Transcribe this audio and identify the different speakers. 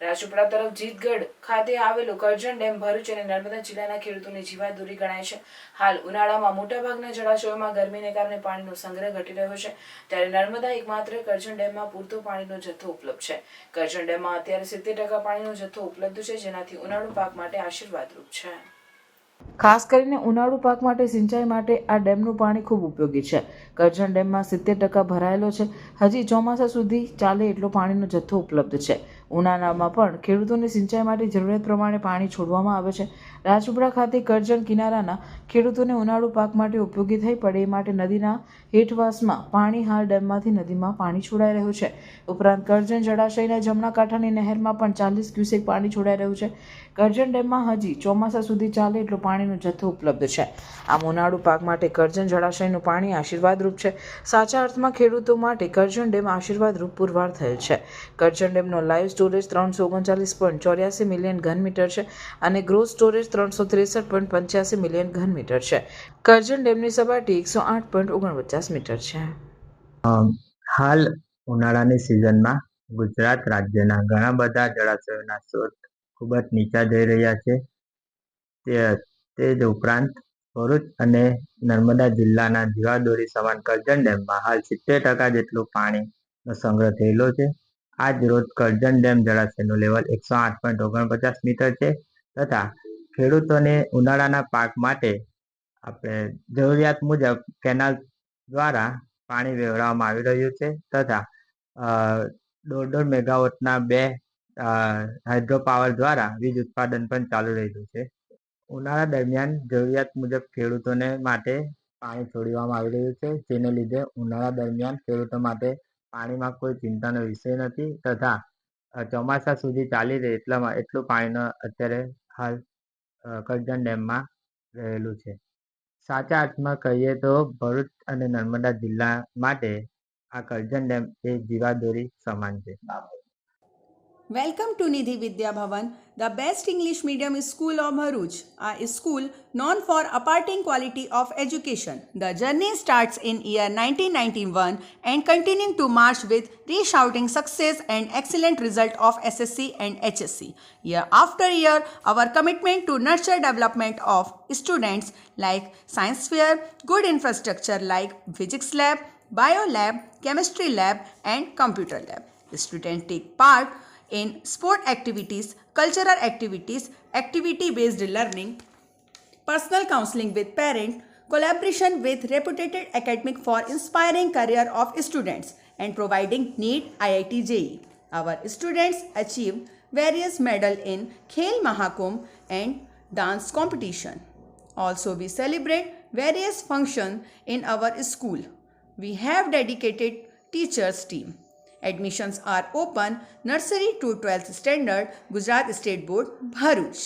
Speaker 1: રાજપીપળા તરફ જીતગઢ ખાતે આવેલો કરજણ ડેમ ભરૂચ અને નર્મદા જિલ્લાના ખેડૂતોની જીવાદોરી ગણાય છે. હાલ ઉનાળામાં મોટાભાગના જળાશયોમાં ગરમીને કારણે પાણીનો સંગ્રહ ઘટી રહ્યો છે, ત્યારે નર્મદા એકમાત્ર કરજણ ડેમમાં પૂરતો પાણીનો જથ્થો ઉપલબ્ધ છે. કરજણ ડેમમાં અત્યારે 70% પાણીનો જથ્થો ઉપલબ્ધ છે, જેનાથી ઉનાળુ પાક માટે આશીર્વાદરૂપ છે. ખાસ કરીને ઉનાળુ પાક માટે સિંચાઈ માટે આ ડેમનું પાણી ખૂબ ઉપયોગી છે. કરજણ ડેમમાં 70% ભરાયેલો છે. હજી ચોમાસા સુધી ચાલે એટલો પાણીનો જથ્થો ઉપલબ્ધ છે. ઉનાળામાં પણ ખેડૂતોને સિંચાઈ માટે જરૂરિયાત પ્રમાણે પાણી છોડવામાં આવે છે. રાજપીપળા ખાતે કરજણ કિનારાના ખેડૂતોને ઉનાળુ પાક માટે ઉપયોગી થઈ પડે એ માટે નદીના હેઠવાસમાં પાણી હાલ ડેમમાંથી નદીમાં પાણી છોડાઈ રહ્યું છે. ઉપરાંત કરજણ જળાશયના જમણા કાંઠાની નહેરમાં પણ 40 ક્યુસેક પાણી છોડાઈ રહ્યું છે. કરજણ ડેમમાં હજી ચોમાસા સુધી ચાલે એટલો પાણીનો જથ્થો ઉપલબ્ધ છે. આમ ઉનાળુ પાક માટે કરજણ જળાશયનું પાણી આશીર્વાદરૂપ છે. સાચા અર્થમાં ખેડૂતો માટે કરજણ ડેમ આશીર્વાદરૂપ પુરવાર થયેલ છે. કરજણ ડેમનો લાઈવ સ્ટોરેજ 339.84 મિલિયન ઘનમીટર છે અને ગ્રોસ સ્ટોરેજ 363.85 મિલિયન ઘનમીટર છે. કરજણ ડેમની સપાટી 108.49 મીટર છે.
Speaker 2: હાલ ઉનાળાની સિઝનમાં ગુજરાત રાજ્યના ઘણા બધા જળાશયોના સ્ત્રોત ખૂબ જ નીચા જઈ રહ્યા છે. તે જ ઉપરાંત ભરૂચ અને નર્મદા જિલ્લાના જીવાદોરી સમાન કરજણ ડેમમાં હાલ 70% જેટલું પાણીનો સંગ્રહ થયેલો છે. આજ રોજ કરજણ ડેમ જળાશયનું લેવલ 108.49 મીટર છે તથા ખેડૂતોને ઉનાળાના પાક માટે આપણે જરૂરિયાત મુજબ કેનાલ દ્વારા પાણી વેવડાવવામાં આવી રહ્યું છે તથા 1.5 મેગાવોટના 2 હાઇડ્રો પાવર દ્વારા વીજ ઉત્પાદન પણ ચાલુ રહ્યું છે. ઉનાળા દરમિયાન જરૂરિયાત મુજબ ખેડૂતોને માટે પાણી છોડવામાં આવી રહ્યું છે, જેને લીધે ઉનાળા દરમિયાન ખેડૂતો માટે પાણીમાં કોઈ ચિંતાનો વિષય નથી તથા ચોમાસા સુધી ચાલી રહે એટલું પાણીનો અત્યારે હાલ કરજણ ડેમમાં રહેલું છે. સાચા અર્થમાં કહીએ તો ભરૂચ અને નર્મદા જિલ્લા માટે આ કરજણ ડેમ એ જીવાદોરી સમાન છે.
Speaker 3: Welcome to Nidhi Vidya Bhavan, the best English medium school of Bharuch, a school known for imparting quality of education. The journey starts in year 1991 and continuing to march with resounding success and excellent result of SSC and HSC. Year after year, our commitment to nurture development of students like science fair, good infrastructure like physics lab, bio lab, chemistry lab and computer lab. Students take part in sport activities, cultural activities, activity-based learning, personal counseling with parents, collaboration with reputed academic for inspiring career of students and providing NEET IIT JEE. Our students achieve various medals in Khel Mahakumbh and dance competition. Also, we celebrate various functions in our school. We have dedicated teachers team. Admissions are open nursery to 12th standard, Gujarat State Board, Bharuch.